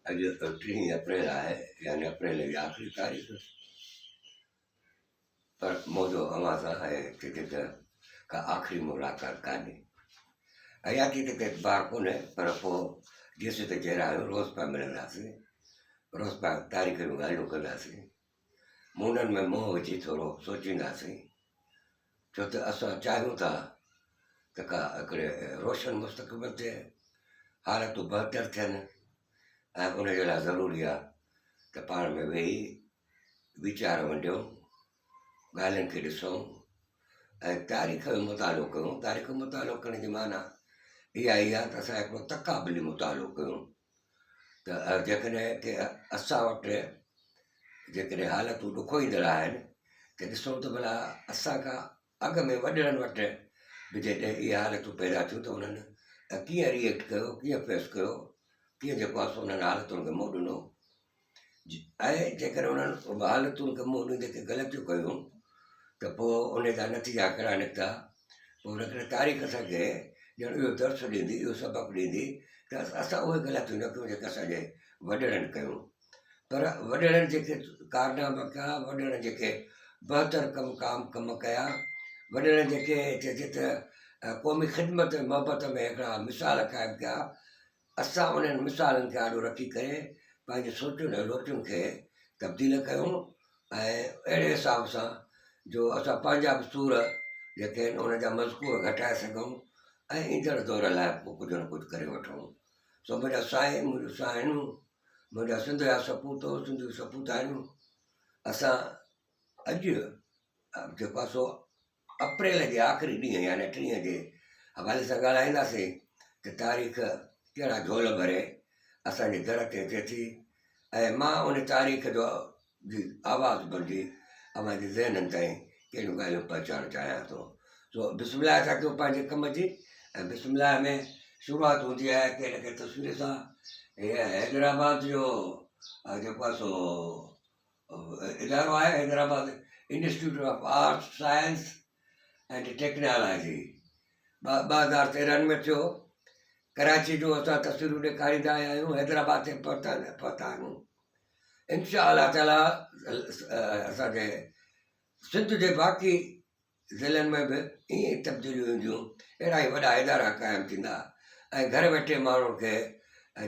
अॼु 3 अप्रैल आहे, यानी अप्रैल जी आख़िरी तारीख़। पर मुंहिंजो अव्हां सां आहे का आख़िरी मुलाक़ात कान्हे। हयाती त एतबार कोन्हे, पर पोइ जेसि त जहिड़ा आहियूं रोज़ पिया मिलंदासीं, रोज़ पिया तारीख़ जूं ॻाल्हियूं कंदासीं, मुंडनि में मोह विझी थोरो सोचींदासीं। छो त असां चाहियूं था त का हिकिड़े रोशन मुस्तक़बिल ते हालतूं बहितर थियनि, ऐं उनजे लाइ ज़रूरी आहे त पाण में वेही वीचार वंडियूं, ॻाल्हियुनि खे ॾिसूं ऐं तारीख़ जो मुतालो कयूं। तारीख़ जो मुतालो करण जी माना इहा ई आहे त असां हिकिड़ो तक़ाबली मुतालो कयूं त जेकॾहिं के असां वटि जेकॾहिं हालतूं ॾुखोईंदड़ आहिनि त ॾिसूं त भला असां खां अॻ में वॾड़नि वटि बि जॾहिं इहे हालतूं पैदा थियूं त उन्हनि कीअं रिएक्ट कयो, कीअं फेस कयो, कीअं जेको आहे सो उन्हनि हालतुनि खे मुंहुं ॾिनो। ऐं जेकॾहिं उन्हनि हालतुनि खे मुंहुं ॾींदे के ग़लतियूं कयूं त पोइ उन जा नतीजा कहिड़ा निकिता। पोइ हिकिड़े तारीख़ असांखे ॼण इहो दर्स ॾींदी, इहो सबक़ु ॾींदी त असां उहे ग़लतियूं न कयूं जेके असांजे वॾड़नि कयूं। पर वॾड़नि जेके कारनामा कया, वॾड़नि जेके बहितर कम कया, वॾड़नि जेके चइजे त क़ौमी ख़िदमत मोहबत में हिकिड़ा मिसाल क़ाइमु कया, असां उन्हनि मिसालनि खे आॾो रखी करे पंहिंजी सोचुनि ऐं लोचुनि खे तब्दील कयूं ऐं अहिड़े हिसाब सां जो असां पंहिंजा बि सूर जेके आहिनि उनजा मज़कूर घटाए सघूं ऐं ईंदड़ दौर लाइ पोइ कुझु न कुझु करे वठूं। सो मुंहिंजा साईं, मुंहिंजूं साहिणियूं, मुंहिंजा सिंध जा सपूतो, सिंधियूं सपूताणियूं, असां अॼु जेको आहे सो अप्रैल जे आख़िरी ॾींहुं यानी 30 जे हवाले सां ॻाल्हाईंदासीं त तारीख़ कहिड़ा झोल भरे असांजे दर ते अचे थी। ऐं मां उन तारीख़ जो जी आवाज़ बणिजी अव्हांजे ज़हननि ताईं कहिड़ियूं ॻाल्हियूं पहुचाइणु चाहियां थो। सो बिस्मिल्लाह था कयूं पंहिंजे कम जी, ऐं बिस्मिल्लाह में शुरूआति हूंदी आहे कंहिं न कंहिं तस्वीर सां। इहे हैदराबाद जो जेको आहे सो इदारो आहे, Hyderabad institute of arts science and technology 2013 में थियो। कराची जो असां तस्वीरूं ॾेखारींदा आया आहियूं, हैदराबाद ते पहुता आहियूं। इंशा अल्लाह ताला असांजे सिंध जे बाक़ी ज़िलनि में बि ईअं ई तब्दीलियूं ईंदियूं, अहिड़ा ई वॾा इदारा क़ाइमु थींदा ऐं घर वेठे माण्हुनि खे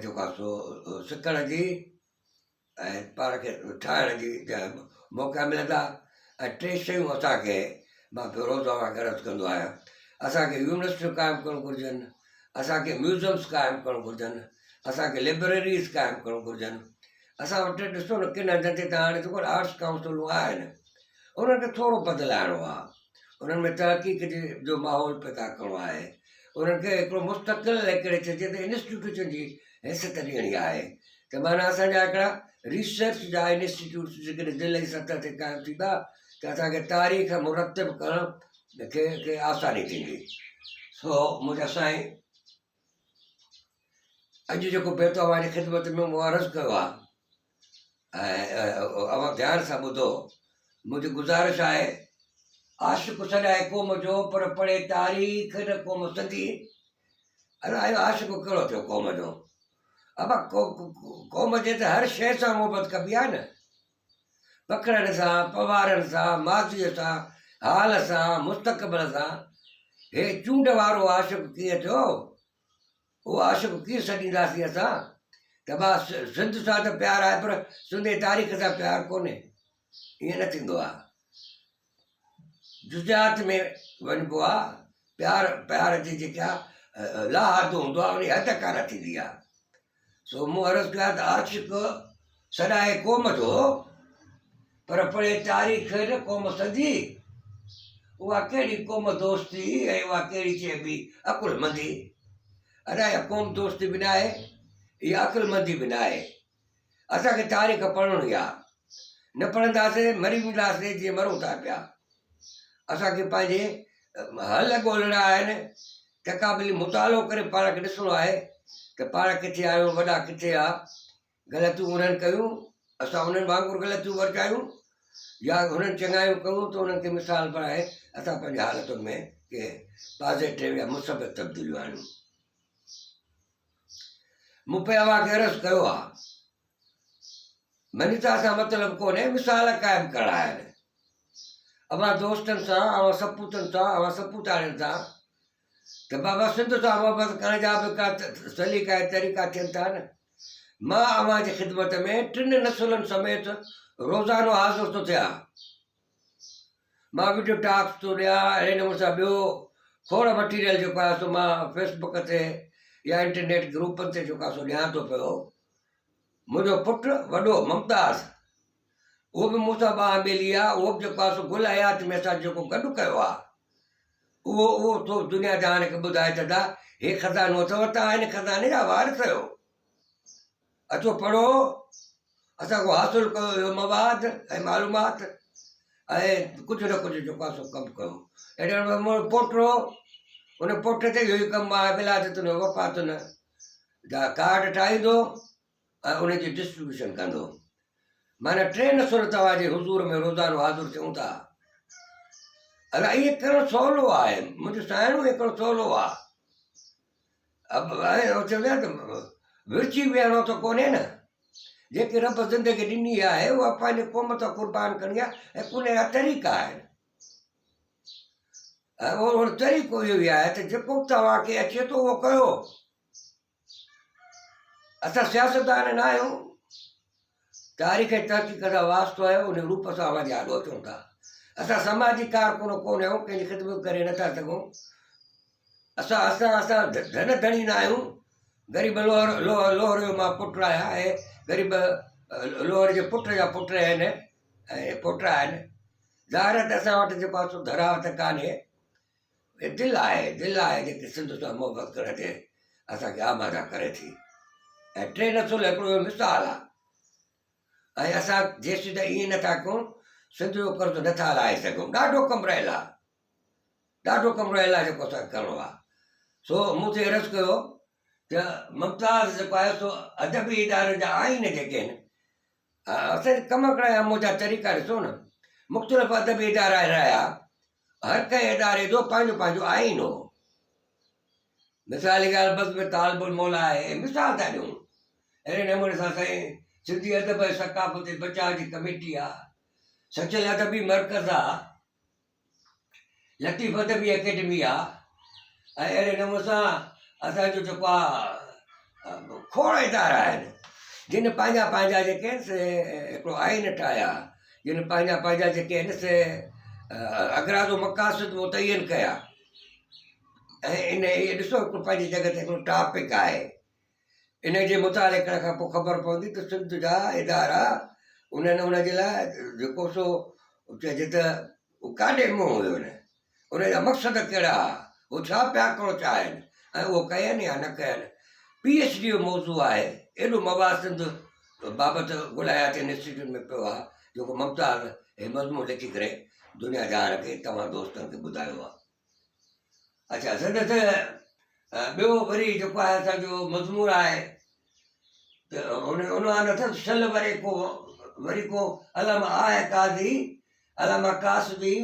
जेको आहे सो सिखण जी ऐं पाण खे ठाहिण जी मौक़ा मिलंदा। ऐं 3 शयूं असांखे मां रोज़ खे अर्ज़ु कंदो आहियां, असांखे यूनिवर्सिटियूं क़ाइमु करणु घुरिजनि, असांखे म्यूज़ियम्स क़ाइमु करणु घुरिजनि, असांखे लाइब्रेरीज़ क़ाइमु करणु घुरिजनि। असां वटि ॾिसो न किन हंधनि ते हाणे जेको आर्ट्स काउंसिलूं आहिनि उन्हनि खे थोरो बदिलाइणो आहे, उन्हनि में तहक़ीक़ जो माहौल पैदा करिणो आहे, उन्हनि खे हिकिड़ो मुस्तक़िल हिकिड़े चइजे त इंस्टीट्यूशन जी हैसियत ॾियणी आहे। त माना असांजा हिकिड़ा रिसर्च जा इंस्टीट्यूट जेकॾहिं ज़िले जी सतह ते क़ाइमु थींदा त असांखे तारीख़ मुरतब करण खे आसानी थींदी। सो मुंहिंजा साईं, अॼु जेको बेतो अव्हांजी ख़िदमत में मूं अर्ज़ु कयो आहे ऐं अव्हां ध्यानु सां ॿुधो। मुंहिंजी गुज़ारिश आहे, आशिक़ सॾाए क़ौम जो पर पढ़े तारीख़ न क़ौम सदी। अलाए आशिक़ कहिड़ो थियो क़ौम जो? अब क़ौम जे त हर शइ सां मोहबत कबी आहे न, पखड़नि सां, पवारनि सां, माज़ीअ सां, हाल सां, मुस्तक़बिल सां। हे चूंड वारो आशिक़ कीअं थियो? उहो आशिक़ कीअं सॾींदासीं असां त बसि सिंध सां त प्यारु आहे पर सिंधी तारीख़ सां प्यारु कोन्हे? ईअं न थींदो आहे। जुज़ियात में वञिबो आहे, प्यार जी जेका लाहद हूंदो आहे उन हद कान थींदी आहे। सो मूं अर्ज़ु कया त आशिक़ सॾाए क़ौम जो पर पढ़े तारीख़ न क़ौम सदी। उहा कहिड़ी क़ौम दोस्ती ऐं उहा कहिड़ी चइबी अकुलमंदी? अलाए इहा क़ौम दोस्ती बि न आहे, इहा अकुलमंदी बि न आहे। असांखे तारीख़ पढ़णी आहे, न पढ़ंदासीं मरी वेंदासीं जीअं मरूं था पिया। असांखे पंहिंजे हल ॻोल्हणा आहिनि, तक़ाबली मुतालो करे पाण खे ॾिसणो आहे त पाण किथे आहियूं, वॾा किथे आहे, ग़लतियूं उन्हनि कयूं, असां उन्हनि वांगुरु ग़लतियूं वर्तायूं या हुननि चङायूं कयूं त उन्हनि खे मिसाल बणाए असां पंहिंजे हालतुनि में के पॉज़िटिव या मुस्बत तब्दीलियूं आणियूं। मूं पे अव्हांखे अर्ज़ु कयो आहे मनीता सां मतिलबु कोन्हे, मिसाल क़ाइमु करणा आहिनि। अवां दोस्तनि सां, अवां सपूतनि सां, अवां सपूताणियुनि सां त बाबा सिंध सां मोहबत करण जा बि का सलीक़ा ऐं तरीक़ा थियनि था न। मां अवां जी ख़िदमत में 3 नसुलनि समेत रोज़ानो हाज़िर थो थियां। मां वीडियो टॉक्स थो ॾियां, अहिड़े नमूने सां ॿियो खोड़ मटीरियल जेको आहे सो मां फेसबुक ते या इंटरनेट ग्रुपनि ते जेको आहे सो ॾियां थो पियो। मुंहिंजो पुटु वॾो मुमताज़, उहो बि मूंसां ॿांह ॿेली आहे, उहो बि जेको आहे सो गुल हयात में असां जेको गॾु कयो आहे, उहो थो दुनिया जहान खे ॿुधाए त दा हे खज़ानो अथव, तव्हां हिन खज़ाने जा वारिस आहियो, अचो पढ़ो, असांखो हासिलु कयो इहो मवाद ऐं मालूमात, ऐं कुझु न कुझु जेको आहे सो कमु कयो। अहिड़े नमूने मुंहिंजो पोटो, उन पोटे ते इहो ई कमु आहे, विलादतुनि वफ़ातुनि जा कार्ड ठाहींदो ऐं उनजी डिस्ट्रीब्यूशन कंदो। माना 3 नसुल तव्हांजे हुज़ूर में रोज़ानो हाज़िर थियूं था। अलाए इहे करणु सवलो आहे, मुंहिंजो साहेड़ो हिकिड़ो सवलो आहे। चवंदा आहिनि त विरची वेहणो त कोन्हे न, जेके रब ज़िंदगी ॾिनी आहे उहा पंहिंजे क़ौम तां क़ुर्बान करणी आहे, ऐं कुन जा तरीक़ा आहिनि। ऐं उहो तरीक़ो इहो ई आहे त जेको तव्हांखे अचे थो उहो कयो। असां सियासतदान न आहियूं, तारीख़ तहक़ीक़ सां वास्तो आहे, उन रूप सां अवां आॾो अचूं था। असां समाजी कारकुन कोन आहियूं, कंहिंजी ख़िदमत करे नथा सघूं। असां धन धणी न आहियूं। ग़रीब लोहर जो मां पुटु आहियां, ऐं ग़रीब लोहर जे पुट जा पुट आहिनि ऐं पोटा आहिनि। ज़ाहिर आहे त असां वटि जेको आहे सो धरावत कान्हे, दिलि आहे जेके सिंध सां मोहबत करण ते असांखे आमादा करे थी। ऐं 3 नसुल हिकिड़ो मिसाल आहे। ऐं असां जेसीं ताईं ईअं नथा कयूं, सिंध जो कर्ज़ नथा लाहे सघूं। ॾाढो कमु रहियल आहे जेको असांखे करिणो आहे। सो मूं ते अर्ज़ु कयो त मुमताज़ जेको आहे सो अदबी इदारनि जा आइन जेके आहिनि, असांजे कमु करण जा मुंहिंजा तरीक़ा ॾिसो न। मुख़्तलिफ़ अदबी इदारा रहिया, हर कंहिं इदारे जो पंहिंजो पंहिंजो आइन हो। मिसाली ॻाल्हि बस में तालिबुल मौला आहे, मिसाल था ॾियूं। अहिड़े नमूने सां साईं सिंधी अदब ऐं सकाफ़त बचाव जी कमेटी आहे, सचल अदबी मर्कज़ आहे, लतीफ़ अदबी अकेडमी आहे, ऐं अहिड़े नमूने सां असांजो जेको आहे खोड़ इदारा आहिनि जिन पंहिंजा पंहिंजा जेके आहिनि से हिकिड़ो आइन ठाहिया, जिन पंहिंजा पंहिंजा जेके आहिनि से अगराज़ो मक़ासिद मुतयन कया। ऐं इहे ॾिसो हिकिड़ो पंहिंजी जॻह ते हिकिड़ो टॉपिक आहे, इन जे मुताले करण खां पोइ ख़बर पवंदी त सिंध जा इदारा उन्हनि उनजे लाइ जेको सो चइजे त काॾे मुंहुं हुयो, उनजा मक़सद कहिड़ा, उहो छा पिया करणु चाहिनि ऐं उहो कयनि या न कयनि। PhD जो मौज़ू आहे, एॾो मवाद सिंध बाबति ॻोल्हाया थियनि इंस्टीट्यूट में पियो आहे, जेको मुमताज़ हे मज़मून लिखी करे दुनिया जहान खे तव्हां दोस्तनि खे ॿुधायो आहे। अच्छा, संदसि ॿियो वरी जेको आहे असांजो मज़मून आहे त उनवान अथसि शल वरी को अलामा आहे काज़ी, अलामा कासबी,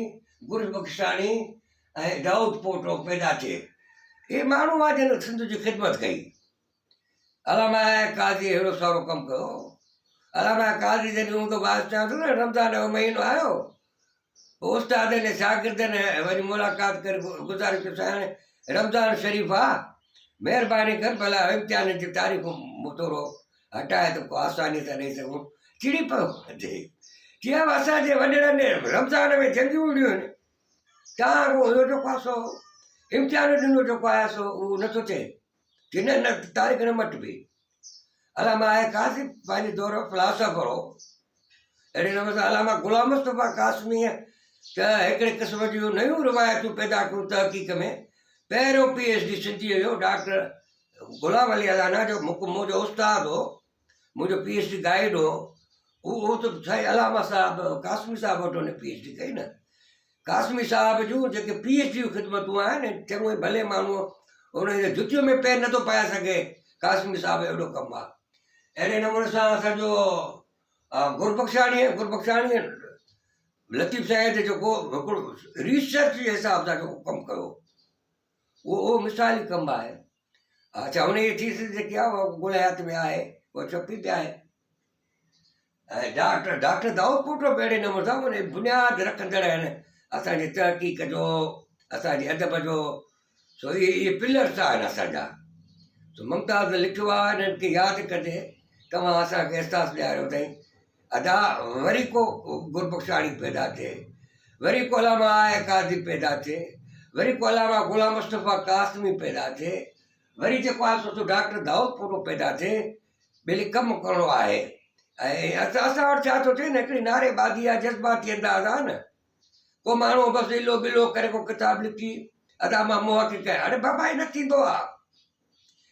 गुलबख्शानी ऐं दाऊद पोटो पैदा थिए। हे माण्हू आहे जिन सिंध जी ख़िदमत कई। अलामा काज़ी अहिड़ो सारो कमु कयो। अलामा काज़ी जॾहिं हूंदो वास चवां थो न, रमज़ान जो महीनो आयो, उस्ताद ने शागिर्दनि वञी मुलाक़ात करे गुज़ारिश कयो, साईं रमज़ान शरीफ़ आहे, महिरबानी कर भला इम्तिहान जी तारीख़ूं थोरो हटाए त को आसानी सां ॾेई सघूं। चिड़ी पियो चयो असांजे वॾड़नि रमज़ान में जंगियूं हूंदियूं आहिनि, तव्हां इहो जेको आहे सो इम्तिहान ॾिनो जेको आहे सो उहो नथो थिए, की न तारीख़ न मटिबी। अलामा आहे काज़ी पंहिंजे दौर फिलासफ़र हो। अहिड़े नमूने सां अलामा ग़ुलाम मुस्तफ़ा कासमीअ त हिकिड़े क़िस्म जूं नयूं रिवायतूं पैदा कयूं तहक़ीक़ में। पहिरियों PhD सिंधीअ जो डॉक्टर गुलाम अली अलाना जो मुंहिंजो उस्ताद हो, मुंहिंजो PhD गाइड हो, उहो त साईं अलामा साहिबु कासमी साहिबु वटि हुन PhD कई न। कासमी साहिब जूं जेके PhD जूं ख़िदमतूं आहिनि, चङो ई भले माण्हू हुन जे जुतियूं में पेर नथो पाए सघे, कासमी साहिबु अहिड़ो कमु आहे। अहिड़े नमूने सां असांजो गुरबख्शाणीअ लतीफ़ साहिब जेको हिकिड़ो रिसर्च जे हिसाब सां जेको कमु कयो, उहो मिसाली कमु आहे। अच्छा, हुन जी थीसिस जेकी आहे उहा गुल हयात में आहे, उहा छपी बि आहे। ऐं डॉक्टर दाऊद पुटो बि अहिड़े नमूने सां उन बुनियादु रखंदड़ आहिनि असांजी तरक़ीक़ जो, असांजे अदब जो। सो इहे पिलर्स आहिनि असांजा। सो मुमताज़ लिखियो आहे, इन्हनि खे यादि कंदे तव्हां असांखे एहसासु ॾियारियो अथई अदा वरी को गुरबख्शाणी पैदा थिए, वरी को अलामा आए काज़ी पैदा थिए, वरी को अलामा ग़ुलाम मुस्तफ़ा कासमी पैदा थिए, वरी जेको आहे सो डॉक्टर दाऊद पुटो पैदा थिए। ॿिए कमु करिणो आहे। ऐं असां वटि छा थो थिए न, हिकिड़ी नारेबाज़ी आहे, जज़्बाती अंदाज़ आहे न। को माण्हू बसि इलो बिलो करे को किताबु लिखी अदा मां मुहक़िक़ कयां, अरे बाबा हे न थींदो आहे।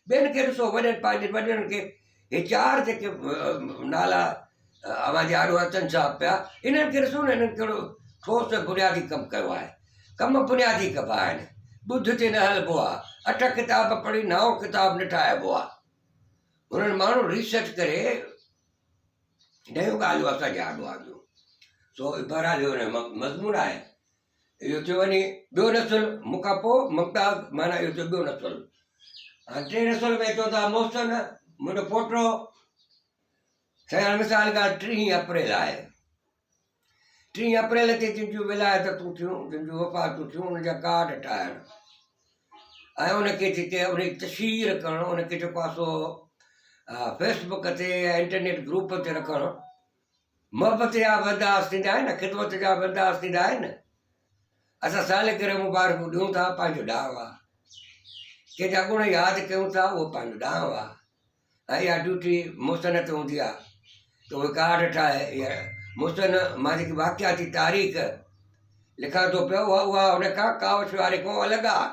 ॿियनि खे ॾिसो वॾनि पंहिंजे वॾनि खे, हे चारि जेके नाला अवांजे आॾो अचनि छा पिया, इन्हनि खे ॾिसो न, इन्हनि कहिड़ो ठोस बुनियादी कमु कयो आहे। कमु बुनियादी कबा आहिनि, ॿुध ते न हलिबो आहे, 8 किताब पढ़ी 9 किताब न ठाहिबो आहे। उन्हनि माण्हू रिसर्च करे नयूं ॻाल्हियूं असांजे आॾो आंदियूं। सो बहरहाल इहो मज़मून आहे। इहो थियो वञे ॿियो नसुल मूंखां पोइ मुमताज़, माना इहो थियो ॿियो नसुल। हाणे टे नसुल में चवंदा मोहसिन मुंहिंजो पोटो। साईं मिसाल ॻाल्हि 3 अप्रैल आहे। 3 अप्रैल ते जंहिंजूं विलायतूं थियूं, जंहिंजूं वफ़ातूं थियूं, उनजा कार्ड ठाहिण ऐं उनखे जेके उन तशहीर करणु, उनखे जेको आहे सो फेसबुक ते या इंटरनेट ग्रुप ते रखणु। मोहबत जा बंदास थींदा आहिनि न, ख़िदमत जा बंदास थींदा आहिनि। असां सालिगिरह मुबारकूं ॾियूं था, पंहिंजो ॾांहुं आहे। कंहिंजा गुण यादि कयूं था, उहो पंहिंजो ॾांहुं आहे। ऐं इहा ड्यूटी मुहसिन ते हूंदी आहे त उहे कार्ड ठाहे। इहा मुहसिन मां जेकी वाक़ियाती तारीख़ लिखां थो पियो, उहा उनखां कावश वारे खां अलॻि आहे।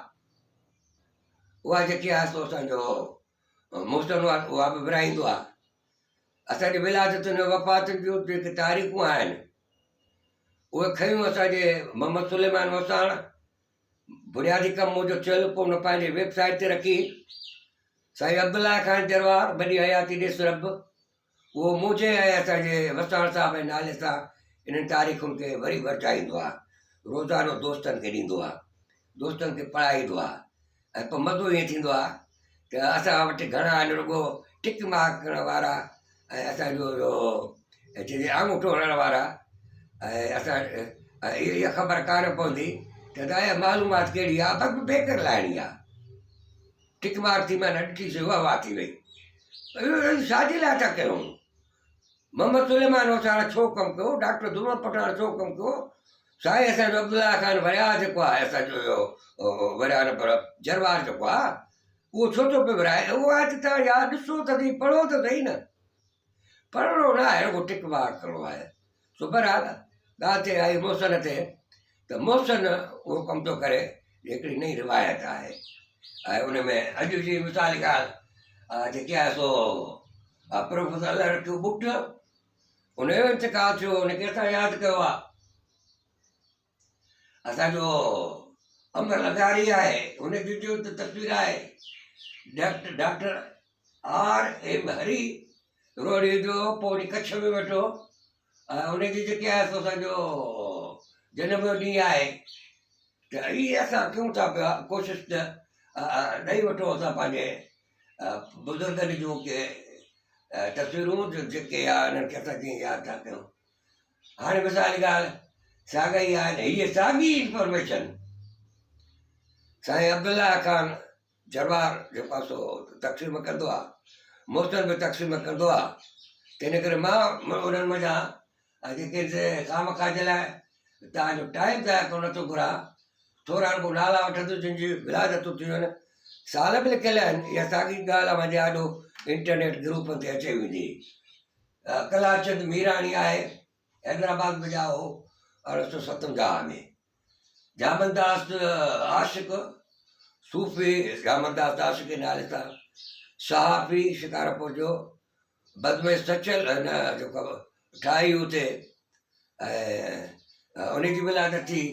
उहा जेकी आहे सो असांजो मुहसिन उहा बि विरिहाईंदो आहे। असांजी विलादतुनि वफ़ातुनि जूं जेके तारीख़ूं आहिनि उहे खयूं असांजे मोहम्मद सुलेमान वसाण। बुनियादी कमु मुंहिंजो थियलु, पोइ हुन पंहिंजे वेबसाइट ते रखी। साईं अब्दुल्ला ख़ान दरबार वॾी हयाती ॾिस रब, उहो मुंहिंजे ऐं असांजे वसाण साहिब जे नाले सां इन्हनि तारीख़ुनि खे वरी वरचाईंदो आहे। रोज़ानो दोस्तनि खे ॾींदो आहे, दोस्तनि खे पढ़ाईंदो आहे। ऐं पोइ मज़ो ईअं थींदो आहे त असां वटि घणा आहिनि रुॻो टिक मार्क करण वारा ऐं असांजो चइजे आङूठो हणण वारा। ऐं असां इहा ख़बर कान पवंदी त दाया मालूमात कहिड़ी आहे, बस बेकर लाइणी आहे। टिक मार्क थी माना ॾिठी वाह थी वई। छाजे लाइ था कयूं? मोहम्मद सुलेमान वसाण छो कमु कयो, डॉक्टर दुर्मल पठाण छो कमु कयो, साईं असांजो अब्दुल्ला ख़ान वरिया जेको आहे, असांजो इहो वरिया न पर जरवार जेको आहे, उहो छो थो पियो विराए? उहो आहे त तव्हां यार ॾिसो त सही, पढ़ो त सही न। पढ़णो न आहे, रुॻो टिक मार्क करिणो आहे। सो बहरहाल ॻाल्हि ते आई मोहसिन ते, त मोहसिन उहो कमु थो करे। हिकिड़ी नई रिवायत आहे ऐं उन में अॼु जी मिसाल ॻाल्हि जेकी आहे सो प्रोफेसर लड़कियूं बुट, उनजो इंतकाल थियो, उनखे असां यादि कयो आहे। असांजो अमर लॻारी आहे, उनजी जो तस्वीर आहे। Doctor R.M. हरी रोड़ी जो, पोइ वरी कच्छ में वेठो ऐं उनजी जेकी आहे सो असांजो जनम जो ॾींहुं आहे। त इहे असां कयूं था पिया कोशिशि त ॾेई वठो असां पंहिंजे बुज़ुर्गनि जूं के तस्वीरूं जेके आहे उन्हनि खे असां कीअं यादि था कयूं। हाणे मिसाल ॻाल्हि साॻई आहे, हीअ साॻी इंफॉर्मेशन साईं अब्दुल्ला ख़ान जरवार जेको आहे सो तक़सीम कंदो आहे, मोहसिन बि तक़सीम कंदो आहे। त इन करे मां उन्हनि मुंहिंजा जेके खामखा जे लाइ तव्हांजो टाइम ज़ाया करणु नथो घुरां, थोरा रुॻो नाला वठंदुसि जिन जी विलादतूं थियूं आहिनि, साल बि लिखियल आहिनि। इहा साॻी ॻाल्हि आहे मुंहिंजे आॾो इंटरनेट ग्रुप ते अचे वेंदी। कलाचंद मीराणी आहे, हैदराबाद में ॼाओ 1857 में। जामनदास आशिक सूफ़ी, जामनदास आशिक जे नाले सां सहाफ़ी शिकारपुर जो, बदमे सचल न जेको ठाही हुते। ऐं उनजी विलादत थी।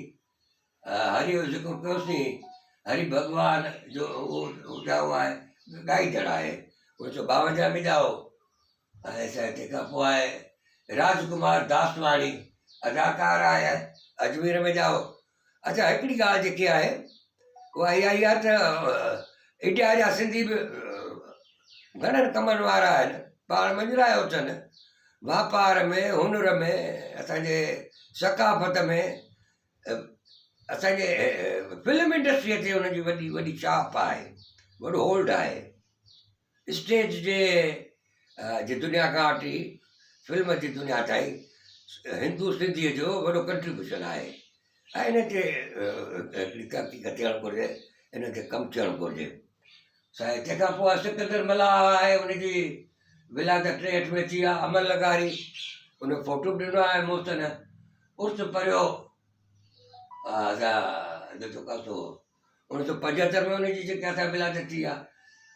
हरि जो ज़िक्र कयोसीं, हरि भॻवान जो उहो ॼाओ आहे, ॻाईंदड़ आहे, 1952 में ॼाओ। ऐं तंहिंखां पोइ आहे राजकुमार दासवाणी, अदाकार आहे, अजमेर में ॼाओ। अच्छा, हिकिड़ी ॻाल्हि जेकी आहे उहा इहा ई आहे त इंडिया जा सिंधी बि घणनि कमनि वारा आहिनि, पाण मंझरायो अथनि। वापार में, हुनर में, असांजे सकाफ़त में, असांजे फिल्म इंडस्ट्रीअ ते हुनजी वॾी वॾी छाप आहे, वॾो होल्ड आहे। स्टेज जे दुनिया खां वठी फिल्म जी दुनिया ताईं हिंदू सिंधीअ जो वॾो कंट्रीब्यूशन आहे ऐं इन ते हिकिड़ी तहक़ीक़ थियणु घुरिजे, इन ते कमु थियणु घुरिजे। साईं तंहिंखां पोइ सिकंदर मल्हार आहे, उनजी विलादत 63 में थी आहे, अमल लगारी उन फोटो बि ॾिनो आहे मोहसिन, उर्स परियो असां कासो 1975 में उनजी जेके असां विलादत थी आहे,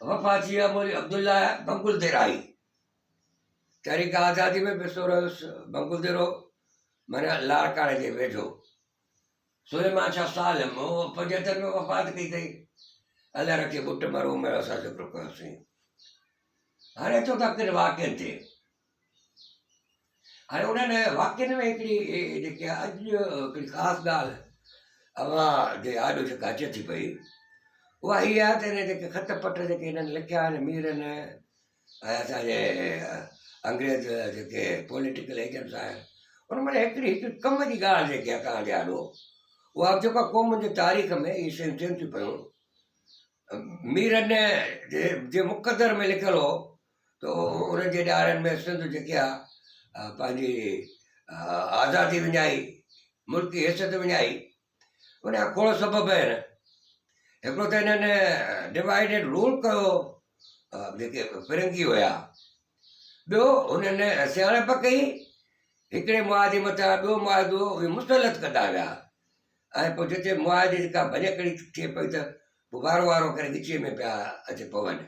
वफ़ा थी आहे मौली अब्दुल्ला बंगुल देराई। तहरीक आज़ादी में बि सो रहियुसि बंगुल देरो, माना लाड़काणे जे वेझो। सुलेमान शाह सालम 75 में वफ़ात कई अथई, अलाह रखे बुट मरो में असां ज़िक्र कयोसीं। हाणे अचो था किन वाक्यनि ते। हाणे उन्हनि वाक्यनि में हिकिड़ी जेके अॼु हिकिड़ी ख़ासि ॻाल्हि अवां जे आॾो जेका अचे थी पई, उहा इहा आहे त हिन जेके ख़त पट जेके हिननि लिखिया आहिनि मीरनि ऐं असांजे अंग्रेज़ जेके पॉलिटिकल एजेंट्स आहिनि, उनमें हिकिड़ी कम जी ॻाल्हि जेकी आहे तव्हांजे आॾो, उहा जेका क़ौम जे तारीख़ में इहे शयूं थियनि थियूं पियूं। मीरनि जे मुक़दर में लिखियलु हो त उन्हनि जे ॾियारनि में सिंध जेके आहे पंहिंजी आज़ादी विञाई, मुल्की हैसियत विञाई, उन जा खोड़ सबब आहिनि। हिकिड़ो त हिननि डिवाइडेड रूल कयो जेके फिरंगी हुया, ॿियो हुननि सियाणप कई हिकिड़े मुआदे मथां ॿियो मुआदो उहे मुसलत कंदा विया, ऐं पोइ जिते मुआदे जेका भञकड़ी थिए पई त पोइ वारो वारो करे विचीअ में पिया अची पवनि।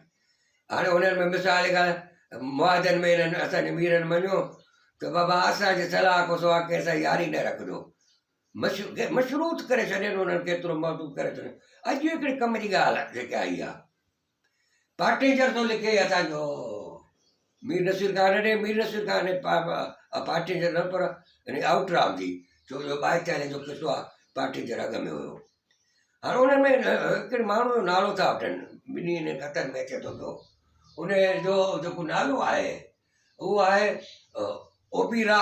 हाणे हुननि में मिसाल ॻाल्हि मुआदनि में हिननि असांजे मीरनि मञियो त बाबा असांजे सलाह खां सवाइ कंहिं सां यारी न रखिजो, मशरूत करे छॾनि उन्हनि केतिरो महदूद करे छॾनि। अॼु हिकिड़ी कम जी ॻाल्हि आहे जेका आई आहे, पार्टीजर थो लिखे असांजो मीर नसीर खान ॾे, मीर नसीर खान पार्टीजर न पर हिन आउटराम जी, छो जो 42 जो किसो आहे पार्टीजर अॻ में हुयो। हाणे उन्हनि में हिकिड़े माण्हू जो नालो था वठनि, ॿिन्ही हिन ख़तनि में अचे थो पियो, उन जो जेको नालो आहे उहो आहे ओबीरा।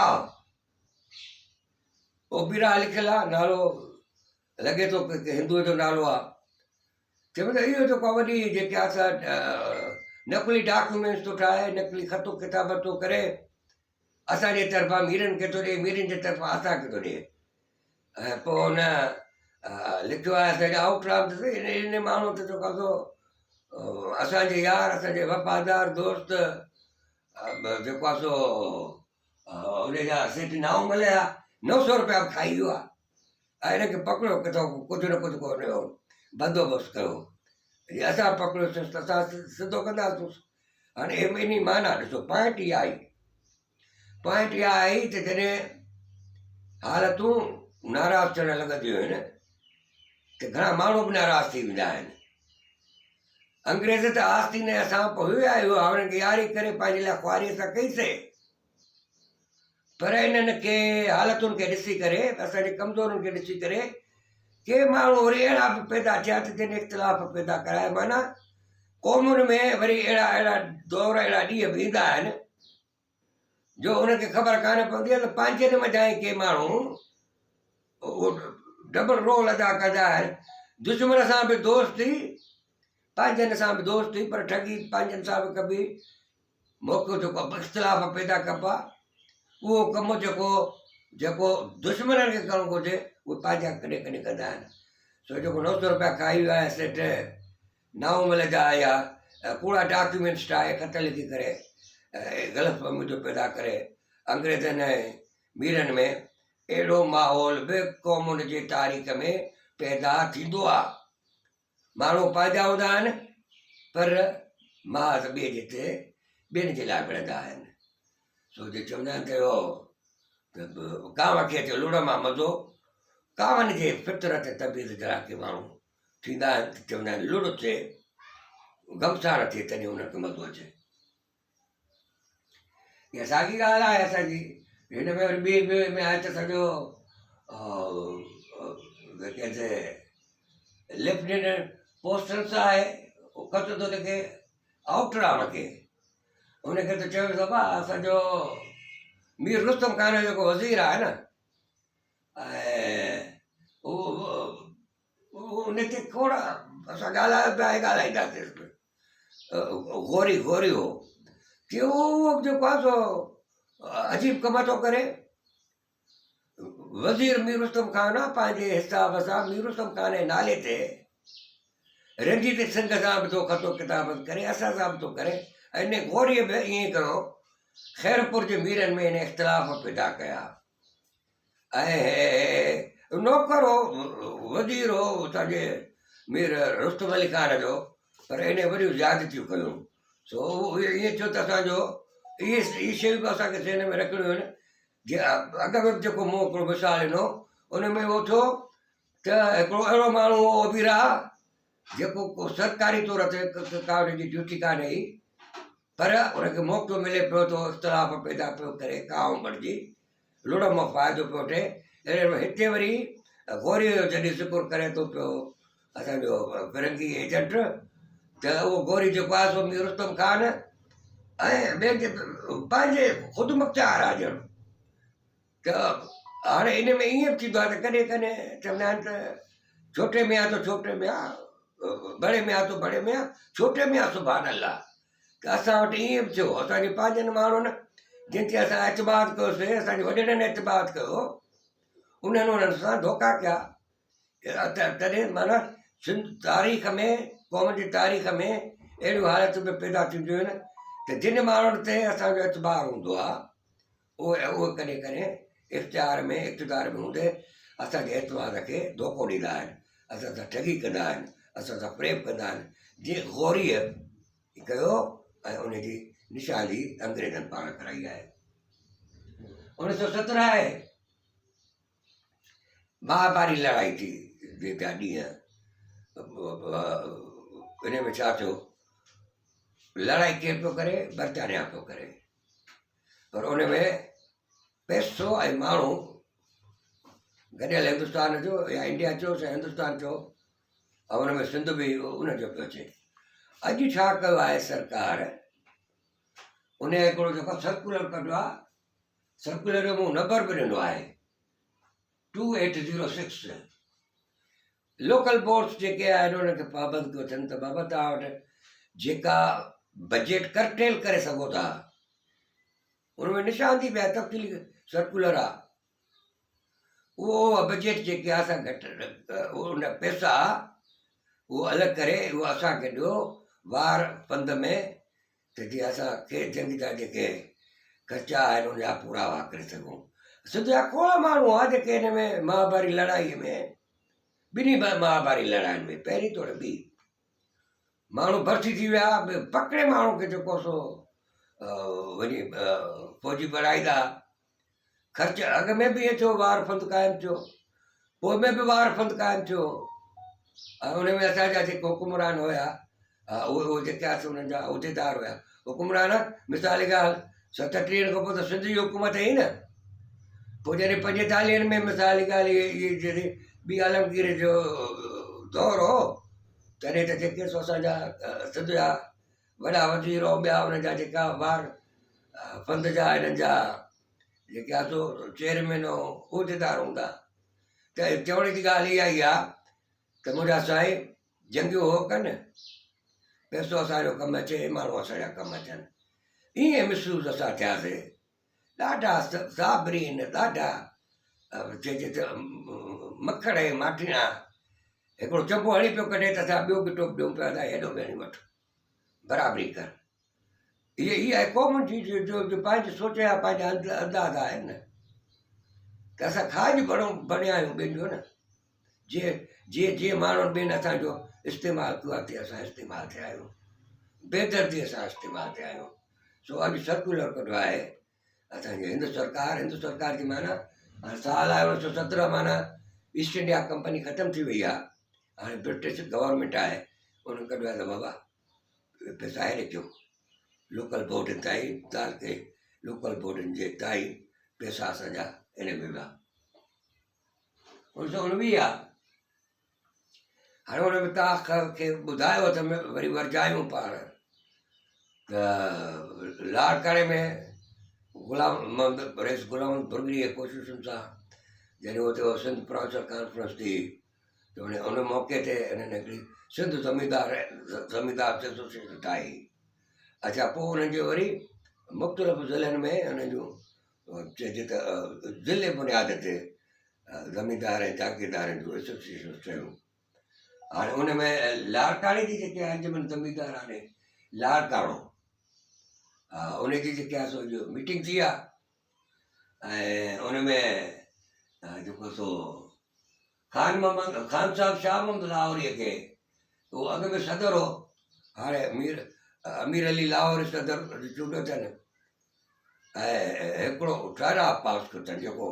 ओबीरा लिखियलु आहे, नालो लॻे थो की हिंदूअ जो नालो आहे। चइबो त इहो जेको वॾी जेके असां नकली डॉक्यूमेंट्स थो ठाहे, नकली ख़तो किताब थो करे, असांजे तरफ़ां मीरनि खे थो ॾिए, मीरनि जे तरफ़ां असांखे थो ॾिए, ऐं पोइ हुन लिखियो आहे असांजे आउटराम इन माण्हू ते जेको आहे असांजे यार, असांजे वफ़ादार दोस्त जेको आहे सो उन जा सेठ नाओमल जा 900 रुपया खाई वियो आहे, ऐं हिनखे पकड़ियो किथां कुझु न कुझु हुनजो बंदोबस्तु कयो, असां पकड़ियोसीं त असां सिधो कंदासीं। हाणे इन माना ॾिसो पॉइंट इहा आई, पॉइंट इहा आई त जॾहिं हालतूं नाराज़ थियणु लॻंदियूं आहिनि त घणा माण्हू बि नाराज़ थी वेंदा आहिनि। अंग्रेज़ त आस्तीन असां पोइ हुया आहियूं, हुननि खे यारी करे पंहिंजे लाइ ख़्वारी असां कईसीं, पर इन्हनि खे हालतुनि खे ॾिसी करे, असांजे कमज़ोरनि खे ॾिसी करे के माण्हू वरी अहिड़ा बि पैदा थिया त जिन इख़्तिलाफ़ पैदा कराए, माना क़ौमुनि में वरी अहिड़ा दौर, अहिड़ा ॾींहं बि ईंदा आहिनि जो उनखे ख़बर कान पवंदी आहे त पंहिंजनि मथां के माण्हू उहो डबल रोल अदा कंदा आहिनि, दुश्मन सां बि दोस्ती, पंहिंजनि सां बि दोस्ती, पर ठगी पंहिंजनि सां बि कबी, मौक़ो जेको इख़्तिलाफ़ पैदा कबा, उहो कमु जेको दुश्मननि खे करणु घुरिजे उहे पंहिंजा कॾहिं कॾहिं कंदा आहिनि। सो जेको 900 रुपया खाई वियो आहे सेठ नाओमल जा, या कूड़ा डॉक्यूमेंट्स ठाहे ख़त लिखी करे ग़लतफ़हमी जो पैदा करे, अंग्रेज़नि ऐं मीरनि में अहिड़ो माहौल बि क़ौमुनि जे तारीख़ में पैदा थींदो आहे। माण्हू पंहिंजा हूंदा आहिनि पर महज़ ॿियनि जे लाइ विढ़ंदा आहिनि। सो जे चवंदा आहिनि त कांव खे अचे लुण मां मज़ो, कांवनि जे फितरत तबीअत जहिड़ा के माण्हू थींदा आहिनि त चवंदा आहिनि लुड़ थिए, गमसाण थिए तॾहिं उनखे मज़ो अचे। इहा साॻी ॻाल्हि आहे असांजी। हिन में वरी ॿिए में आहे त सॼो कंहिंजे लेफ्टिनेंट पोस्टन्स आहे, ख़त थो लिखे आउटराम खे, हुनखे त चयोसि बाबा असांजो मीर रुस्तम खान जो वज़ीर आहे न, ऐं उन ते खोड़ असां ॻाल्हायो पिया ऐं ॻाल्हाईंदासीं बि। गोरी गोरी हो कि उहो जेको आहे सो अजीब कम थो करे। वज़ीर मीर रुस्तम खान आहे, पंहिंजे हिसाब सां मीर रुस्तम खान जे नाले ते रंजीत सिंह सां बि थो खतो किताब करे, असां सां बि थो करे, ऐं इन गोरीअ बि ईअं कयो खैरपुर जे मीरनि में इन इख़्तिलाफ़ पैदा कया। ऐं नौकर हो, वज़ीर हो असांजे मीर रुस्तम अली खान जो, पर इन वॾियूं ज़्यादतियूं कयूं। सो ईअं थियो त असांजो इहे शयूं बि असांखे ज़हन में रखणियूं आहिनि। जीअं अॻ में बि जेको मूं हिकिड़ो मिसाल ॾिनो, उन में उहो थियो त हिकिड़ो अहिड़ो माण्हू हो अबीरा जेको को सरकारी तौर ते का हुनजी ड्यूटी कान्हे ई, पर हुनखे मौक़ो मिले पियो थो इख़्तिलाफ़ पैदा पियो करे, काव बणिजी लुड़ मां फ़ाइदो पियो वठे। अहिड़े हिते वरी गोरीअ जो जॾहिं ज़िक्र करे थो पियो असांजो फिरंगी एजेंट, त उहो गोरी जेको आहे सो मीर रुस्तम खान ऐं ॿिए जे पंहिंजे ख़ुदि मुख़्तियार आहे ॼण। त हाणे इन में ईअं बि थींदो आहे त कॾहिं कॾहिं चवंदा आहिनि त छोटे में आहे त छोटे में आहे, बड़े में आहे त बड़े में आहे, छोटे में आहे सुभाणे अलाह। त असां वटि ईअं बि थियो, असांजे पंहिंजनि माण्हुनि जिन ते असां एतबाद कयोसीं, असांजे वॾेरनि एतबाद कयो, उन्हनि सां धोखा कया। तॾहिं माना सिंध तारीख़ में, क़ौम जी तारीख़ में अहिड़ियूं हालतूं बि पैदा थींदियूं आहिनि त जिन माण्हुनि ते असांजो एतबार हूंदो आहे, उहे कॾहिं कॾहिं इख़्तियार में इक़्तिदार में हूंदे असांजे एतबार खे धोखो ॾींदा आहिनि, असां सां ठगी कंदा आहिनि, असां सां प्रेम कंदा आहिनि। जीअं गोरीअ कयो ऐं उनजी निशानी अंग्रेज़नि पाण कराई आहे। 1917 आहे महाबारी लड़ाई थी, जेका ॾींहं इन में छा थियो, लड़ाई केरु पियो करे, बर्तानिया पियो करे, पर उन में पैसो ऐं माण्हू गॾियल हिंदुस्तान जो या इंडिया चयो या हिंदुस्तान चयो, ऐं हुन में सिंध बि उनजो पियो अचे। अॼु छा कयो आहे सरकार, उन हिकिड़ो जेको सर्कुलर कढियो आहे, सर्कुलर जो मूं नंबर बि ॾिनो आहे 2806। लोकल बोर्ड्स जेके आहिनि उनखे पाबंद कयो अथनि त बाबा तव्हां वटि जेका बजट करटेल करे सघो था, उनमें निशान थी पिया तफ़सीली सर्कुलर आहे, उहो बजट जेके आहे असां घटि उन पैसा उहो अलॻि करे उहो असांखे ॾियो वार फंद में, त जीअं असांखे जंग जा जेके ख़र्चा आहिनि उनजा पूरा वाह करे सघूं। सिंध जा खोड़ माण्हू आहे जेके हिन में महाबारी लड़ाईअ में, ॿिन्ही महाबारी लड़ाइनि में पहिरीं तोड़ ॿी माण्हू भर्ती थी विया, पकिड़े माण्हू खे जेको सो वञी फौजी बढ़ाईंदा, ख़र्च अॻ में बि इहो थियो, वार फंद क़ाइमु थियो, पोइ में बि वार फंद क़ाइमु थियो, ऐं उन में असांजा जेके हुकुमरान हुया, उहे जेके आहे उन्हनि जा उहिदेदार हुया हुकुमरान। मिसाल जी ॻाल्हि, 37 खां पोइ त सिंध जी हुकूमत ई न, पोइ जॾहिं 45 में मिसाल जी ॻाल्हि इहे जॾहिं ॿी आलमगीर जो दौर हो, तॾहिं त जेके सो असांजा सिंध जा वॾा वज़ीर ऐं ॿिया हुनजा जेका वार फंद जा हिननि जा जेके आहे सो चेयरमैन ऐं उहिदेदार हूंदा, त चवण जी ॻाल्हि इहा ई आहे त मुंहिंजा साईं जंगियूं हो कनि, पैसो असांजो कमु अचे, माण्हू असांजा कमु अचनि। ईअं महसूसु असां थियासीं, ॾाढा साबरीन, ॾाढा चइजे त मखण ऐं माठीना, हिकिड़ो चंबो हणी पियो कढे त असां ॿियो बि टोप ॾियूं पिया था, हेॾो भेणी वठि बराबरी कर। इहा आहे क़ौम जी जो पंहिंजी सोच जा पंहिंजा अंदाज़ आहिनि न, त असां खाज बणिया आहियूं ॿियनि जो न, जीअं जीअं माण्हुनि ॿियनि असांजो इस्तेमालु कयो आहे, तीअं असां इस्तेमालु थिया आहियूं, बेदर्दीअ सां इस्तेमालु थिया आहियूं। सो अॼु सर्कुलर कढियो आहे असांजी हिंदु सरकार जी माना साल आहे 1917, माना ईस्ट इंडिया कंपनी ख़तमु थी वई आहे, हाणे ब्रिटिश गवर्नमेंट आहे, उन्हनि कढियो आहे त बाबा पैसा हेॾे कयो, लोकल बोर्डनि ताईं, तव्हांखे लोकल बोर्डनि जे ताईं पैसा असांजा हिन में विया। 1919 आहे, हाणे हुन में तव्हांखे ॿुधायो त वरी वरजायूं पाण त लाड़काणे में गुलाम मोहम्मद रईस गुलाम बुर्गीअ कोशिशुनि सां जॾहिं हुते सिंध प्रोफेसर कॉन्फ्रेंस थी त उन मौक़े ते हिननि हिकिड़ी सिंध ज़मींदार एसोसिएशन ठाही। अच्छा, पोइ उन्हनि जो वरी मुख़्तलिफ़ ज़िलनि में उन्हनि जूं चइजे त ज़िले बुनियाद ते ज़मींदार ऐं जागीरदारनि जूं एसोसिएशन ठहियूं। हाणे उन में लाड़काणे जी जेके अंजुमन ज़मींदार हाणे लाड़काणो उनजी जेके आहे सो मीटिंग थी आहे ऐं उन में जेको सो खान साहिबु शाह मोहम्मद लाहौरीअ खे उहो अॻ में सदर हो, हाणे अमीर अली लाहौरी सदर चूंडियो अथनि ऐं हिकिड़ो ठहराव पास कयो अथनि जेको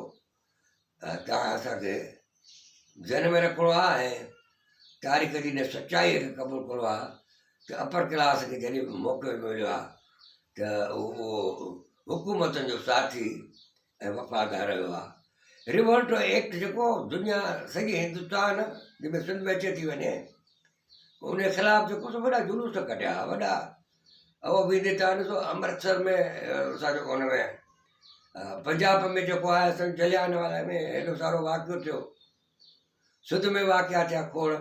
तव्हां असांखे ज़हन में रखिणो आहे ऐं तारीख़ जी न सचाईअ खे क़बूलु करिणो आहे त अपर क्लास खे जॾहिं बि मौक़ो मिलियो आहे त उहो हुकूमतनि जो साथी ऐं वफ़ादार रहियो आहे। रिवोल्ट एक्ट जेको दुनिया सॼी हिंदुस्तान जंहिंमें सिंध में अचे थी वञे उन ख़िलाफ़ु जेको सो वॾा जुलूस कढिया वॾा। उहो बि तव्हां ॾिसो अमृतसर में असांजो हुन में पंजाब में जेको आहे असांजो जलियानवाला में हेॾो सारो वाक़ियो थियो, सिंध में वाक़िया थिया खोड़,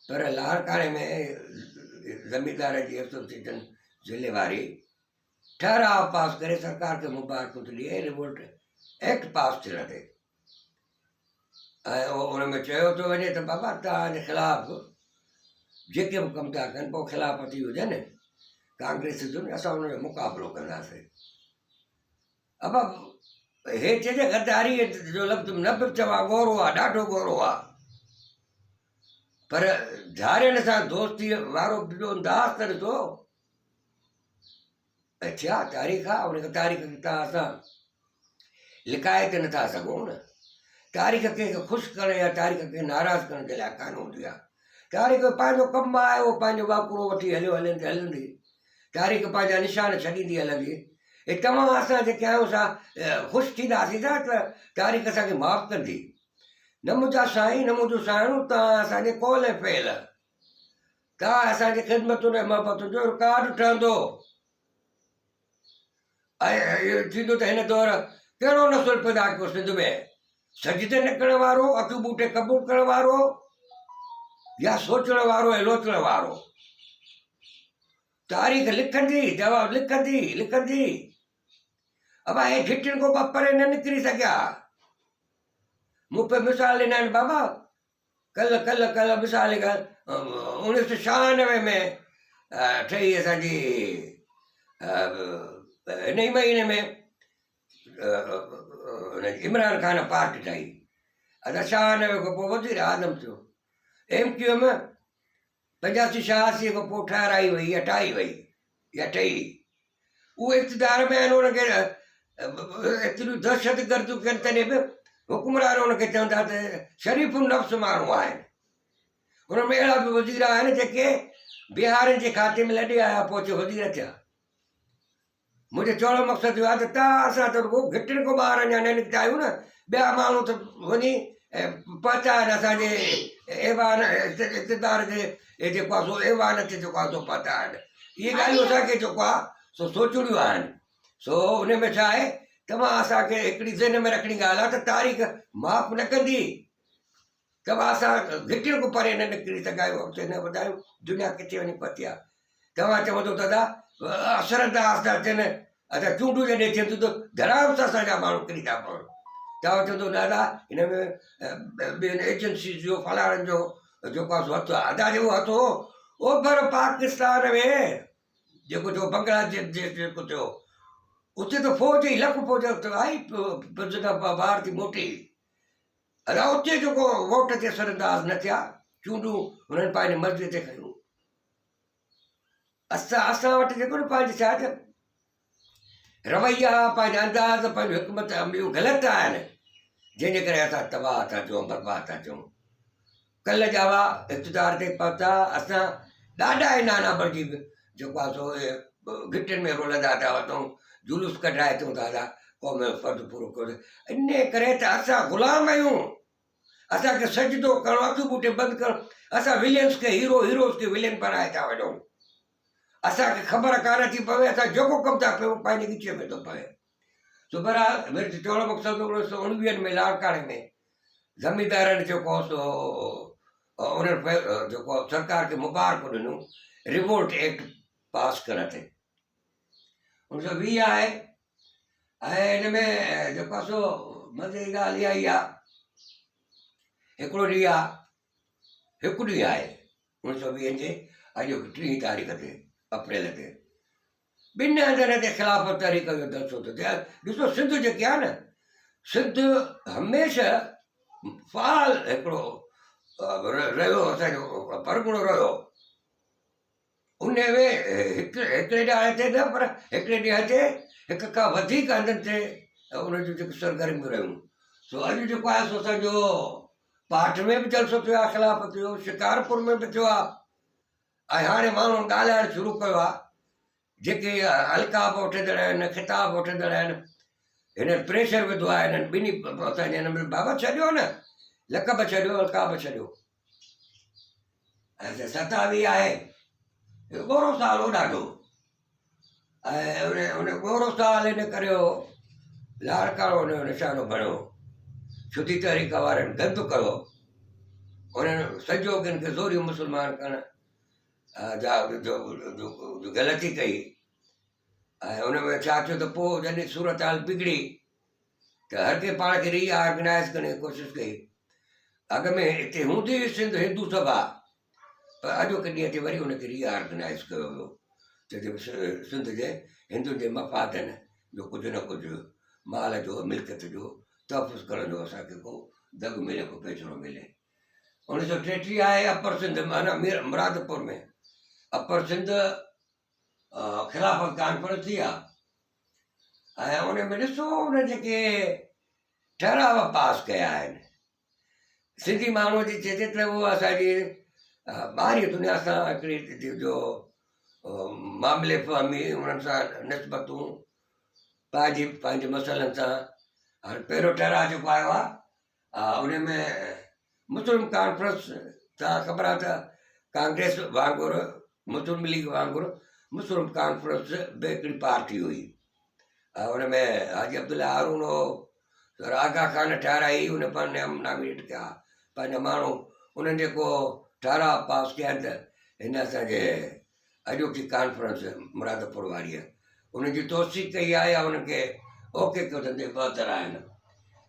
पर लाड़काणे में ज़मींदार जी एसोसिएशन ज़िले वारी ठहराव पास करे सरकार खे मुबारकूं थी ॾिए रिवोल्ट एक्ट पास थियण ते ऐं उन में चयो थो वञे त बाबा तव्हांजे ख़िलाफ़ु जेके बि कमु था कनि पोइ ख़िलाफ़ती हुजनि कांग्रेस हुजनि असां हुनजो मुक़ाबिलो कंदासीं। अब हे चइजे गद्दारी जो लफ़्ज़ न बि चवां गौरो आहे, ॾाढो गौरो आहे, पर झारियुनि सां दोस्ती वारो जो अंदाज़ त ॾिसो थिया तारीख़ आहे। उन तारीख़ खे तव्हां असां लिकाए त नथा सघूं न। तारीख़ कंहिंखे ख़ुशि करण या तारीख़ खे नाराज़ करण जे लाइ कान हूंदी आहे। तारीख़ पंहिंजो कमु आहे, उहो पंहिंजो वाकुड़ो वठी हलंदी, तारीख़ पंहिंजा निशान छॾींदी हलंदी। हे तव्हां असां जेके आहियूं असां ख़ुशि थींदासीं था त तारीख़ असांखे माफ़ु कंदी। न मुंहिंजा साईं न मुंहिंजो साईं, तव्हां असांजे कौल फेल, तव्हां असांजी ख़िदमतुनि ऐं मोहबतुनि जो रिकॉर्ड ठहंदो। ऐं इहो थींदो त हिन दौर कहिड़ो नसुल पैदा कयो सिंध में, सजदे न करण वारो, अखियूं बूटे क़बूल करण वारो, या सोचण वारो ऐं लोचण वारो। तारीख़ लिखंदी, जवाब लिखंदी। अब हे घिटियुनि खां परे न निकिरी सघिया। मूं पे मिसाल ॾिना आहिनि बाबा, कल्ह मिसाल 1996 में ठही असांजी हिन ई महीने में इमरान ख़ान पार्टी ठाही। अच्छा, 96 खां पोइ वज़ीर आज़म थियो। MQM 85-86 खां पोइ ठाराई वई या ठाही वई या ठही। उहे इक़्तिदार में आहिनि, उनखे एतिरियूं दहशत गर्दियूं कनि तॾहिं बि हुकुमरान उनखे चवंदा त शरीफ़ नफ़्स माण्हू आहिनि। उन में अहिड़ा बि वज़ीर आहिनि जेके बिहारनि जे खाते में लॾे आया पोइ अची वज़ीर थिया। मुंहिंजो चवण जो मक़सदु इहो आहे त तव्हां असां त रुॻो घिटियुनि खां ॿाहिरि अञा न निकिता आहियूं न। ॿिया माण्हू त वञी पहुता आहिनि असांजे ऐवान इक़्तिदार जे जेको आहे सो ऐवान ते जेको आहे सो पहुता आहिनि। इहे ॻाल्हियूं असांखे जेको आहे सो सोचणियूं आहिनि। सो उन में छा आहे, तव्हां असांखे हिकिड़ी ज़हन में रखणी ॻाल्हि आहे त तारीख़ माफ़ु न कंदी। तव्हां असां घिटियुनि खां परे न निकिरी सघिया आहियूं, अॻिते न वधायूं, दुनिया किथे वञी पहुती आहे। तव्हां चवंदो दादा असरदार था थियनि, अच्छा चूंडूं जॾहिं थियनि थियूं त धड़ाम सां असांजा माण्हू किरी था पवनि। तव्हां चवंदो दादा हिन में ॿियनि एजेंसीज़ जो फलाणनि जो जेको आहे सो हथु आहे। अंदाज़े उहो हथु हो ओभर पाकिस्तान में जेको जो बांग्लादेश जेको थियो, उते त फ़ौज ई लख फ़ौज आई ॿाहिरि थी मोटी। अला उते जेको वोट ते असरअंदाज़ न थिया, चूंडूं हुननि पंहिंजे मर्ज़ी ते खयूं। असां वटि जेको न पंहिंजे छा रवैया, पंहिंजा अंदाज़, पंहिंजो हिकमत अमलियूं ग़लति आहिनि, जंहिंजे करे असां तबाह था थियूं, बर्बाद था थियूं। कल्ह जा हुआ इक़्तिदार ते पहुता, असां ॾाढा नाना बणिजी जेको आहे सो घिटियुनि में रुलंदा था वञूं, जुलूस कढाए थियूं दादा क़ौम जो फ़र्ज़ु पूरो कयो। इन करे त असां ग़ुलाम आहियूं, असांखे सजदो करणो, अखियूं बूटे बंदि करणु। असां विलियन्स खे हीरोज़ खे विलियन बनाए था वञूं। असांखे ख़बर कान थी पवे असां जेको कमु था कयूं पंहिंजे ॻिचीअ में थो पवे। सो बहरहाल मेरे चवण जो मक़सदु 1919 में लाड़काणे में ज़मींदारनि जेको सो उन्हनि जेको सरकार खे मुबारक ॾिनूं रिवोल्ट एक्ट पास करण ते 1920 आहे। ऐं हिन में जेको आहे सो मज़े जी ॻाल्हि इहा ई आहे, हिकिड़ो ॾींहुं आहे, हिकु ॾींहुं आहे 1920 जे अॼु 3 तारीख़ ते अप्रैल ते ॿिनि हंधनि ते ख़िलाफ़त तहरीक जो दर्जो थो थिए। ॾिसो सिंध जेकी आहे न, सिंध हमेशह फ़ाल हिकिड़ो रहियो, असांजो परगिणो रहियो। उन में हिकिड़े ॾांहुं ते न पर हिकिड़े ॾींहं ते हिक खां वधीक हंधनि ते उन जूं जेके सरगर्मियूं रहियूं। सो अॼु जेको आहे सो असांजो पाठ में बि जलसो थियो आहे ख़िलाफ़त जो, शिकारपुर में बि थियो आहे। ऐं हाणे माण्हू ॻाल्हाइणु शुरू कयो आहे, जेके हल्का बि वठंदड़ आहिनि, ख़िताब वठंदड़ आहिनि, हिननि प्रेशर विधो आहे हिननि ॿिन्ही असांजे हिन में बाबा छॾियो न, लक़ब छॾियो, अलक़ाब छॾियो। ऐं 27 आहे, ॻोरो साल हो ॾाढो। ऐं उन ॻोरो साल हिन करे लाड़काणो हुनजो निशानो बणियो। छुटी तहरीक वारनि गंद कयो, उन्हनि सॼो किन खे ज़ोरी मुस्लमान करण जो ग़लती कई। ऐं हुन में छा थियो त पोइ जॾहिं सूरत हाल बिगड़ी त हर कंहिं पाण खे रीऑर्गनाइज़ करण जी कोशिशि कई। अॻ में हिते हूंदी हुई सिंध हिंदू सभा, पर अॼोके ॾींहं ते वरी हुनखे रीऑर्गनाइज़ कयो वियो, त सिंध जे हिंदुनि जे मफ़ादनि जो कुझु न कुझु माल जो मिल्कियत जो तहफ़ुज़ करण जो असांखे को दग मिले, को पैसरो मिले। 1933 आहे, अपर सिंध माना मुरादपुर में अपर सिंध ख़िलाफ़त कॉन्फ्रेंस थी आहे। ऐं उन में ॾिसो उन जेके ठहराव पास कया आहिनि सिंधी माण्हूअ जी, चइजे त उहो असांजी ॿाहिरी दुनिया सां हिकिड़ी जो मामले फ़हमी, उन्हनि सां निस्बतूं, पंहिंजे मसइलनि सां। हाणे पहिरियों ठहराव जेको आयो आहे उन में मुस्लिम कॉन्फ्रेंस, तव्हां ख़बर आहे त कांग्रेस वांगुरु, मुस्लिम लीग वांगुरु मुस्लिम कॉन्फ्रेंस बि हिकिड़ी पार्टी हुई। उन में हाजी अब्दुल्ला हारून हो, आगा खान ठाराई, उन पर नॉमिनेट कया पंहिंजा माण्हू। उन्हनि जेको ठहराव पास कया त हिन असांजे अॼोकी कॉन्फ्रेंस मुरादपुर वारीअ उनजी तोसीक़ कई आहे या उनखे ओके कयो अथनि 72 आहिनि।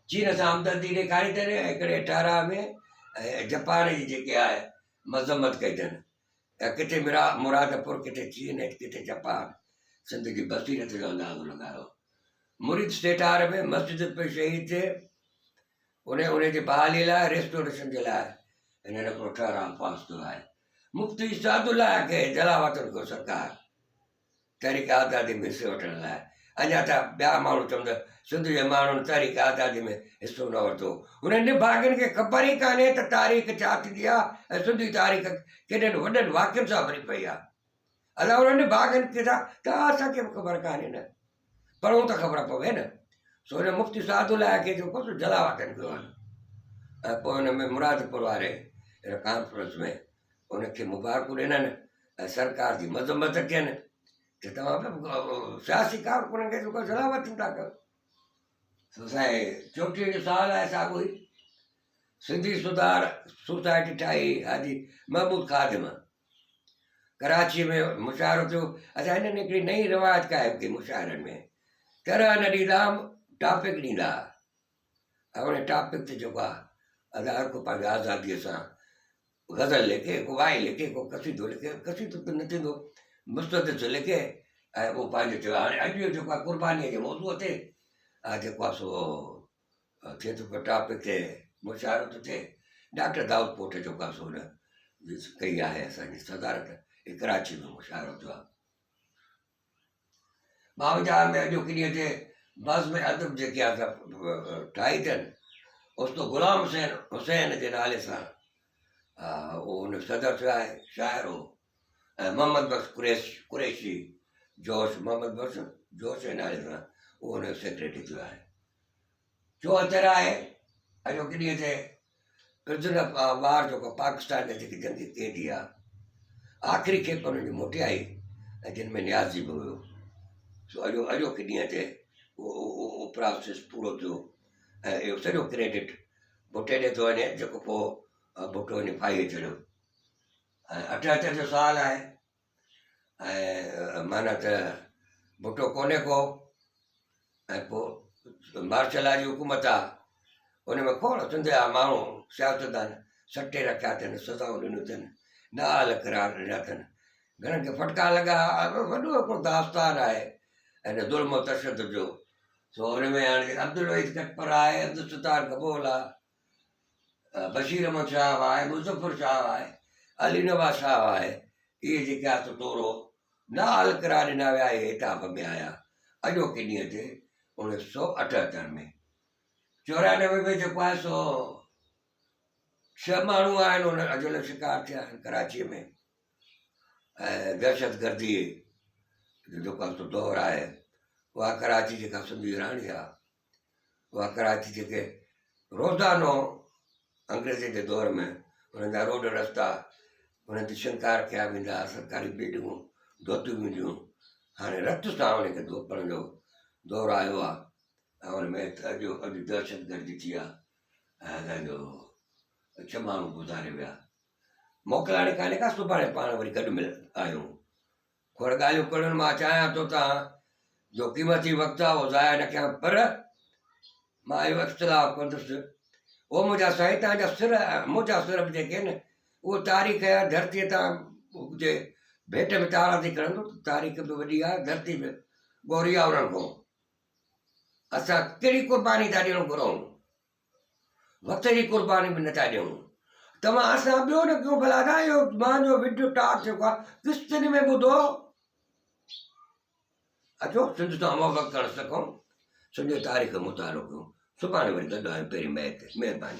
चीन सां हमदर्दी ॾेखारी अथनि हिकिड़े ठहराव में, ऐं जापान जी जेके आहे मज़म्मत कई अथनि। किथे मुरादपुर, किथे चीन, किथे जापान, सिंध जी बसीरत जो अंदाज़ो लॻायो। मुरीद स्टेटार में मस्जिद पे शहीद थिए, उन जे बहाली लाइ, रेस्टोरेशन जे लाइ हिननि हिकिड़ो ठहराव पास कयो आहे। मुफ्ती सादुल्ला खे जलावतन कयो सरकार तहरीक आज़ादी में हिस्से वठण लाइ। अञा त ॿिया माण्हू चवंदा सिंध जे माण्हुनि तहरीक आज़ादी में हिसो न वरितो। हुननि निभागनि खे ख़बर ई कान्हे त तारीख़ छा थींदी आहे ऐं सिंधी तारीख़ केॾनि वॾनि वाक्यनि सां भरी पई आहे। अलाए हुननि निभागनि खे त असांखे बि ख़बर कान्हे न, पढ़ूं त ख़बर पवे न। सो हिन मुफ्ती सादुल्ला खे जेको सो जलावतन कयो आहे। ऐं पोइ हुन में मुरादपुर वारे हिन कॉन्फ्रेंस में उनखे मुबारकूं ॾिननि ऐं सरकार जी मज़म्मत कयनि त तव्हां बि सियासी कारकुननि खे जेको जलावतन था कयो। असांजे 34 जो साल आहे साॻियो ई सिंधी सुधार सोसाइटी ठाही हाजी महमूद ख़ादिम, कराचीअ में मुशाइरो थियो। अच्छा, हिननि हिकिड़ी नई रिवायत क़ाइमु कई मुशाइरनि में, तरह न ॾींदा, टॉपिक ॾींदा, ऐं उन टॉपिक ते जेको आहे अदा हर को पंहिंजी आज़ादीअ सां गज़ल लिखे, को वाई लिखे, को कसीदो लिखे, कसीदो त न थींदो, मुस्तदिस लिखे, ऐं उहो पंहिंजो थियो। हाणे अॼु जेको आहे क़ुर्बानीअ जे मौज़ूअ ते जेको आहे सो थिए थो पियो टॉपिक ते मुशाइरो थो थिए। डॉक्टर दाऊद पोट जेको आहे सो हुन कई आहे असांजी सदारत, कराची में मुशाइरो थियो आहे। 52 में अॼोके ॾींहं ते बज़्म अदब जेके आहे ठाही अथनि, उस्तो ग़ुलाम हुसैन जे नाले सां उहो हुन सदर थियो आहे, शाइर हो। ऐं मोहम्मद बख़्श कुरैशी जोश, मोहम्मद बख़्श जोश जे नाले सां उहो हुनजो सेक्रेटरी थियो आहे। 74 आहे अॼोके ॾींहं ते प्रिज़नर ऑफ वार जेको पाकिस्तान में जेकी जंगी कैदी आहे, आख़िरी खेप हुनजी मोटियाई ऐं जिन में न्याज़ी बि हुयो। सो अॼोके ॾींहं ते उहो प्रोसेस पूरो थियो ऐं इहो सॼो क्रेडिट भुटे ॾे थो वञे, जेको पोइ भुटो वञी फाही छॾियो। ऐं 78 जो साल आहे ऐं माना त भुटो कोन्हे को, ऐं पोइ मार्शल जी हुकूमत आहे, उन में खोड़ सिंध जा माण्हू सियासतदान सटे रखिया अथनि, सज़ाऊं ॾिनियूं अथनि, नाल करार ॾिना अथनि, घणनि खे फटका लॻा। वॾो हिकिड़ो दास्तान आहे हिन ज़ुल्म तशदुद जो। सो हुन में हाणे अब्दुल वहीद कटपर आहे, अब्दुल सत्तार कबूल आहे, बशीर अहमद शाह आहे, मुज़फ़र शाह आहे, अली नवाज़ शाह आहे, इहे जेके आहे तोरो नाल करार ॾिना विया, इहे हिताब में आया अॼोके ॾींहं ते 1978 में। 94 में जेको आहे सो 6 माण्हू आहिनि हुन अॼु शिकार थिया आहिनि कराचीअ में। ऐं दहशतगर्दी जेको आहे सो दौरु आहे, उहा कराची जेका सिंधी राणी आहे, उहा कराची जेके रोज़ानो अंग्रेज़ी जे दौर में हुननि जा रोड रस्ता, हुननि ते शिंगार कया वेंदा, सरकारी बिल्डिंगूं धोतियूं वेंदियूं। हाणे रत सां हुनखे धोपण जो दौरु आयो आहे ऐं हुनमें अॼु दहशतगर्दी थी आहे ऐं असांजो 6 माण्हू गुज़ारे विया। मोकिलाणी कान्हे का, सुभाणे पाण वरी गॾु मिल आहियूं, खोड़ ॻाल्हियूं करण मां चाहियां थो तव्हां जो क़ीमती वक़्तु आहे उहो ज़ाया न कयां, पर मां इहो इख़्तिलाफ़ु कंदुसि, उहो मुंहिंजा साईं तव्हांजा सिर, मुंहिंजा सिर बि जेके आहिनि उहो तारीख़ या धरतीअ तां जे भेट में तारा थी खणंदो, तारीख़ बि वॾी आहे, धरती बि ॻोरी आहे उन्हनि खां। असां कहिड़ी क़ुर्बानी था ॾियणु घुरूं, वक़्त जी क़ुर्बानी बि नथा ॾियूं। तव्हां असां ॿियो न कयूं भला, अदा इहो मुंहिंजो वीडियो टाक जेको आहे किस्तनि में ॿुधो, अचो सिंध सां मोहबत करणु सघूं, सिंधी तारीख़ मुतालो कयूं। सुभाणे वरी गॾु आहियूं, पहिरीं महिरबानी।